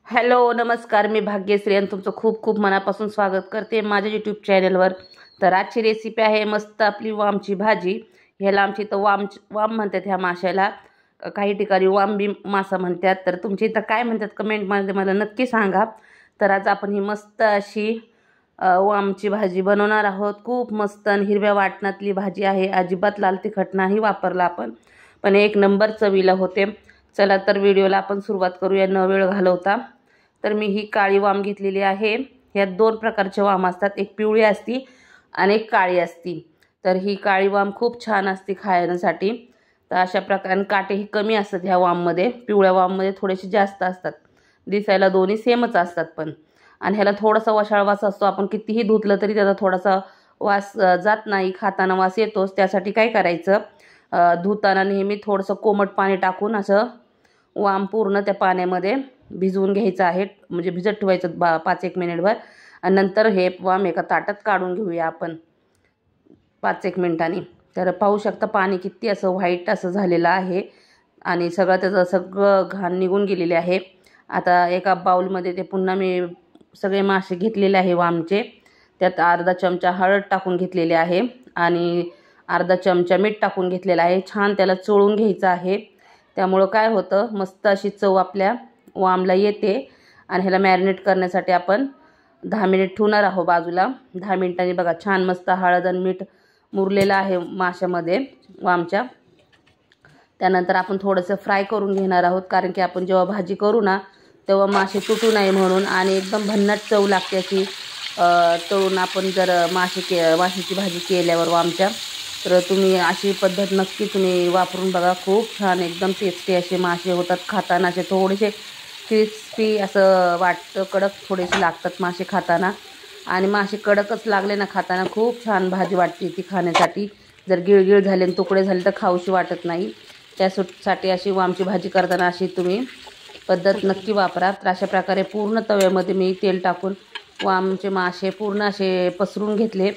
Hello नमस्कार, मी भाग्यश्री आणि तुमचं खूप खूप मनापासून स्वागत करते माझ्या यूट्यूब चॅनलवर। तर आजची रेसिपी आहे मस्त आपली वामची भाजी। ह्याला आमची इथं वाम म्हणतात, ह्या माशाला काही ठिकाणी वांबी मासा म्हणतात। तर तुमच्या इथं काय म्हणतात कमेंटमध्ये मला नक्की सांगा। तर आज आपण ही मस्त अशी वामची भाजी बनवणार आहोत। खूप मस्त आणि हिरव्या वाटणातली भाजी आहे, अजिबात लाल तिखट नाही वापरला आपण, पण एक नंबर चवीला होते। चला तर व्हिडिओला आपण सुरुवात करूया न वेळ घालवता। तर मी ही काळी वाम घेतलेली आहे। ह्यात दोन प्रकारचे वाम असतात, एक पिवळी असती आणि एक काळी असती। तर ही काळी वाम खूप छान असते खाण्यासाठी। तर अशा प्रकारे काटेही कमी असतात ह्या वाममध्ये, पिवळ्या वाममध्ये थोडेसे जास्त असतात। दिसायला दोन्ही सेमच असतात पण, आणि ह्याला थोडासा वशाळ वास असतो। आपण कितीही धुतलं तरी त्याचा थोडासा वास जात नाही, खाताना वास येतोच। त्यासाठी काय करायचं, धुताना नेहमी थोडंसं कोमट पाणी टाकून असं वाम पूर्ण त्या पाण्यामध्ये भिजवून घ्यायचं आहे, म्हणजे भिजत ठेवायचं 5-1 मिनिटभर। आणि नंतर हे वाम एका ताटात काढून घेऊया आपण 5-1 मिनिटांनी। तर पाहू शकता पाणी किती असं व्हाईट असं झालेलं आहे आणि त्याचं सगळं घाण निघून गेलेले आहे। आता एका बाउलमध्ये ते पुन्हा मी सगळे मासे घेतलेले आहे वामचे, त्यात अर्धा चमचा हळद टाकून घेतलेले आहे आणि अर्धा चमचा मीठ टाकून घेतलेलं आहे। छान त्याला चोळून घ्यायचं आहे, त्यामुळं काय होतं मस्त अशी चव आपल्या वामला येते। आणि ह्याला मॅरिनेट करण्यासाठी आपण 10 मिनिट ठेवणार आहोत बाजूला। 10 मिनिटांनी बघा छान मस्त हळद आणि मीठ मुरलेलं आहे माशामध्ये वामच्या। त्यानंतर आपण थोडंसं फ्राय करून घेणार आहोत, कारण की आपण जेव्हा भाजी करू ना तेव्हा मासे तुटू नये म्हणून, आणि एकदम भन्नाट चव लागते अशी तळून आपण जर माशाची भाजी केल्यावर वामच्या। तर तुम्ही अशी पद्धत नक्की तुम्ही वापरून बघा, खूप छान एकदम टेस्टी असे मासे होतात खाताना। असे थोडेसे क्रिस्पी असं वाटतं, कडक थोडेसे लागतात मासे खाताना, आणि मासे कडकच लागले ना खाताना खूप छान भाजी वाटते ती खाण्यासाठी। जर गिळगिळ झाले आणि तुकडे झाले तर खाऊशी वाटत नाही। त्यासाठी अशी वामची भाजी करताना अशी तुम्ही पद्धत नक्की वापरा। तर अशा प्रकारे पूर्ण तव्यामध्ये मी तेल टाकून वामचे मासे पूर्ण असे पसरून घेतले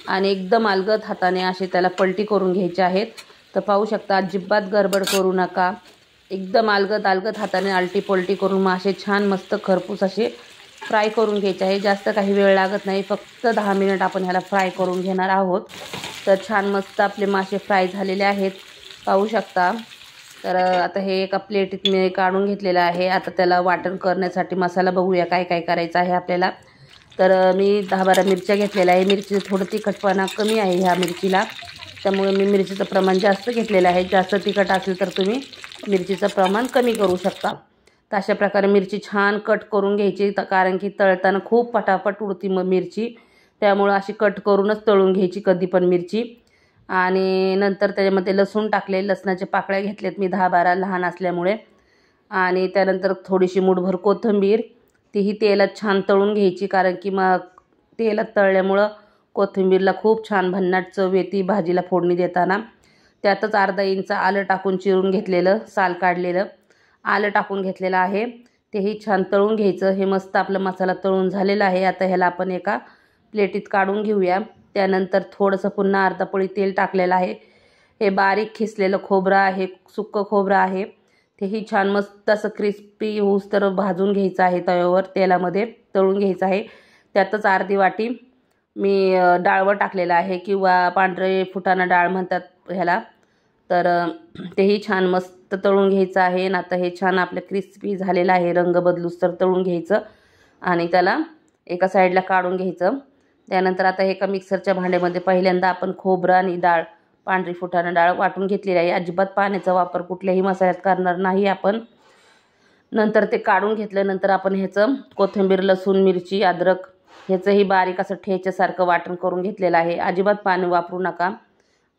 आणि एकदम अलगद हाताने असे त्याला पलटी करून घ्यायचे आहेत। तर पाहू शकता अजिबात गडबड करू नका, एकदम अलगद हाताने आलटी पलटी करून मासे छान मस्त खरपूस असे फ्राय करून घ्यायचे आहे। जास्त काही वेळ लागत नाही, फक्त 10 मिनिट आपण ह्याला फ्राय करून घेणार आहोत। तर छान मस्त आपले मासे फ्राय झालेले आहेत, पाहू शकता। तर आता हे एका प्लेटीत मी काढून घेतलेलं आहे। आता त्याला वाटण करण्यासाठी मसाला बघूया काय काय करायचं आहे आपल्याला। तर मी 10-12 मिरच्या घेतलेल्या आहे। मिरचीचं थोडं तिखटपणा कमी आहे ह्या मिरचीला, त्यामुळे मी मिरचीचं प्रमाण जास्त घेतलेलं आहे। जास्त तिखट असेल तर तुम्ही मिरचीचं प्रमाण कमी करू शकता। तर अशा प्रकारे मिरची छान कट करून घ्यायची, कारण की तळताना खूप पटापट उडती मग मिरची, त्यामुळं अशी कट करूनच तळून घ्यायची कधी पण मिरची। आणि नंतर त्याच्यामध्ये लसूण टाकले, लसणाच्या पाकळ्या घेतल्यात मी 10-12 लहान असल्यामुळे। आणि त्यानंतर थोडीशी मूठभर कोथिंबीर, तीही तेलात छान तळून घ्यायची, कारण की मग तेलात तळल्यामुळं कोथिंबीरला खूप छान भन्नाट चव येते भाजीला फोडणी देताना। त्यातच अर्धा इंच आलं टाकून चिरून घेतलेलं, साल काढलेलं आलं टाकून घेतलेलं आहे, तेही छान तळून घ्यायचं। हे मस्त आपला मसाला तळून झालेला आहे। आता ह्याला आपण एका प्लेटीत काढून घेऊया। त्यानंतर थोडंसं पुन्हा अर्धा पळी तेल टाकलेलं आहे। हे बारीक खिसलेलं खोबरं आहे, सुक्कं खोबरं आहे, तेही छान मस्त असं क्रिस्पी होऊस तर भाजून घ्यायचं आहे, तव्यावर तेलामध्ये तळून घ्यायचं आहे। त्यातच अर्धी वाटी मी डाळवं टाकलेलं आहे, किंवा पांढरे फुटाणा डाळ म्हणतात ह्याला। तर तेही छान मस्त तळून घ्यायचं आहे। आणि आता हे छान आपलं क्रिस्पी झालेलं आहे, रंग बदलूस तर तळून घ्यायचं आणि त्याला एका साईडला काढून घ्यायचं। त्यानंतर आता एका मिक्सरच्या भांड्यामध्ये पहिल्यांदा आपण खोबरं आणि डाळ, पांढरी फुटाणा डाळ वाटून घेतलेली आहे। अजिबात पाण्याचा वापर कुठल्याही मसाल्यात करणार नाही आपण। नंतर ते काढून घेतल्यानंतर आपण ह्याचं कोथिंबीर, लसूण, मिरची, अद्रक ह्याचंही बारीक असं ठेच्यासारखं वाटण करून घेतलेलं आहे। अजिबात पाणी वापरू नका,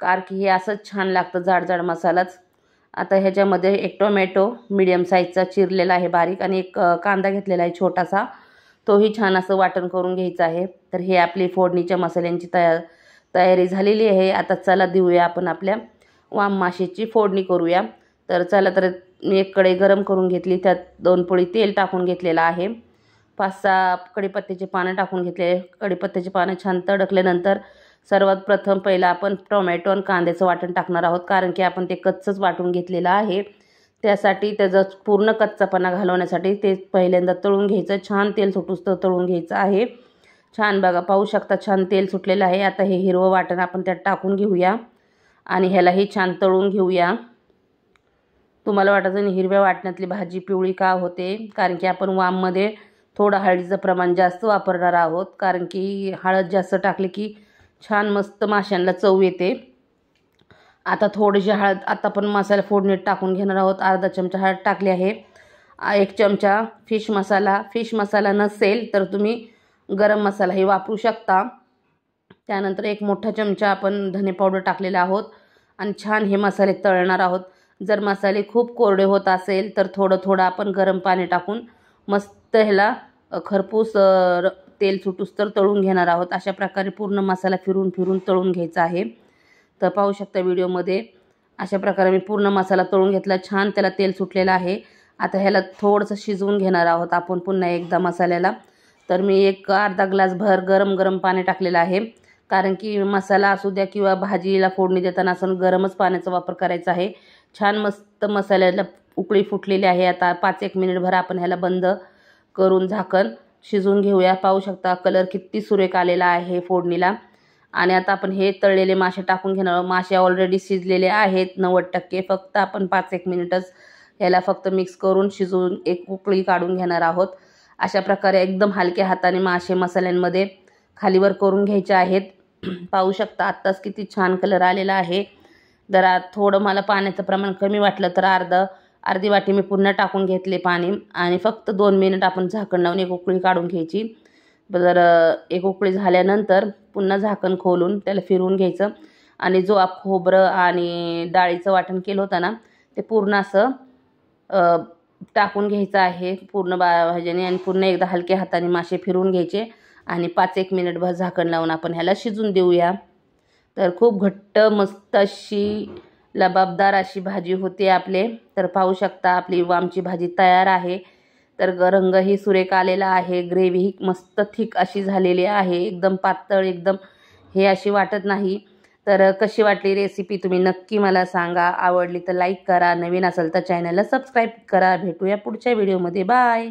कारण की हे असंच छान लागतं जाड मसालाच। आता ह्याच्यामध्ये एक टोमॅटो मीडियम साईजचा चिरलेला आहे बारीक, आणि एक कांदा घेतलेला आहे छोटासा, तोही छान असं वाटण करून घ्यायचं आहे। तर हे आपली फोडणीच्या मसाल्यांची तयारी झालेली आहे। आता चला देऊया आपण आपल्या वाम माशाची फोडणी करूया। तर चला, तर मी एक कढई गरम करून घेतली, त्यात 2 पळी तेल टाकून घेतलेलं आहे। 5-6 कढीपत्त्याची पानं टाकून घेतले। कढीपत्त्याची पानं छान तडकल्यानंतर सर्वात प्रथम पहिला आपण टोमॅटो आणि कांद्याचं वाटण टाकणार आहोत, कारण की आपण ते कच्चंच वाटून घेतलेलं आहे। त्यासाठी त्याचा पूर्ण कच्चापणा घालवण्यासाठी ते पहिल्यांदा तळून घ्यायचं, छान तेल सुटूस्तर तळून घ्यायचं आहे। छान बघा, पाहू शकता छान तेल सुटलेलं आहे। आता हे हिरवं वाटण आपण त्यात टाकून घेऊया आणि ह्यालाही छान तळून घेऊया। तुम्हाला वाटत नाही हिरव्या वाटणातली भाजी पिवळी का होते, कारण की आपण वाममध्ये थोडं हळदीचं प्रमाण जास्त वापरणार आहोत, कारण की हळद जास्त टाकली की छान मस्त माशांना चव येते। आता थोडीशी हळद आता आपण मसाला फोडणीत टाकून घेणार आहोत। अर्धा चमचा हळद टाकली आहे। 1 चमचा फिश मसाला नसेल तर तुम्ही गरम मसालाही वापरू शकता। त्यानंतर 1 मोठा चमचा आपण धने पावडर टाकलेला आहोत आणि छान हे मसाले तळणार आहोत। जर मसाले खूप कोरडे होत असेल तर थोडं आपण गरम पाणी टाकून मस्त ह्याला खरपूस तेल सुटूस्तर तळून घेणार आहोत। अशा प्रकारे पूर्ण मसाला फिरून तळून घ्यायचा आहे। तर पाहू शकता व्हिडिओमध्ये अशा प्रकारे मी पूर्ण मसाला तळून घेतला, छान त्याला तेल सुटलेलं आहे। आता ह्याला थोडंसं शिजवून घेणार आहोत आपण पुन्हा एकदा मसाल्याला। तर मी एक अर्धा ग्लास भर गरम पाणी टाकलेलं आहे, कारण की मसाला असू द्या किंवा भाजीला फोडणी देताना असं गरमच पाण्याचा वापर करायचा आहे। छान मस्त मसाल्याला उकळी फुटलेली आहे। आता 5-1 मिनिटभर आपण ह्याला बंद करून झाकण शिजवून घेऊया। पाहू शकता कलर किती सुरेख आलेला आहे फोडणीला। आणि आता आपण हे तळलेले मासे टाकून घेणार आहोत। मासे ऑलरेडी शिजलेले आहेत 90%, फक्त आपण 5-1 मिनिटच ह्याला फक्त मिक्स करून शिजवून एक उकळी काढून घेणार आहोत। अशा प्रकारे एकदम हलक्या हाताने मासे मसाल्यांमध्ये खालीवर करून घ्यायचे आहेत। पाहू शकता आत्ताच किती छान कलर आलेला आहे। जरा थोडं मला पाण्याचं प्रमाण कमी वाटलं तर अर्धी वाटी मी पुन्हा टाकून घेतले पाणी आणि फक्त 2 मिनिट आपण झाकण लावून एक उकळी काढून घ्यायची। जर एक उकळी झाल्यानंतर पुन्हा झाकण खोलून त्याला फिरवून घ्यायचं आणि जो आप खोबरं आणि डाळीचं वाटण केलं होतं ना ते पूर्ण असं टाकून घ्यायचं आहे पूर्ण भाज्याने आणि पुन्हा एकदा हलक्या हाताने मासे फिरवून घ्यायचे आणि 5-1 मिनिटभर झाकण लावून आपण ह्याला शिजून देऊया। तर खूप घट्ट मस्त अशी लबाबदार अशी भाजी होते आपले। तर पाहू शकता आपली वामची भाजी तयार आहे। तर रंगही सुरेख आलेला आहे, ग्रेव्ही मस्त थिक अशी झालेली आहे, एकदम पातळ एकदम हे अशी वाटत नाही। तर कशी वाटली रेसिपी तुम्ही नक्की मला सांगा। आवडली तर लाईक करा, नवीन असेल तर चॅनलला सबस्क्राईब करा। भेटूया पुढच्या व्हिडिओमध्ये, बाय।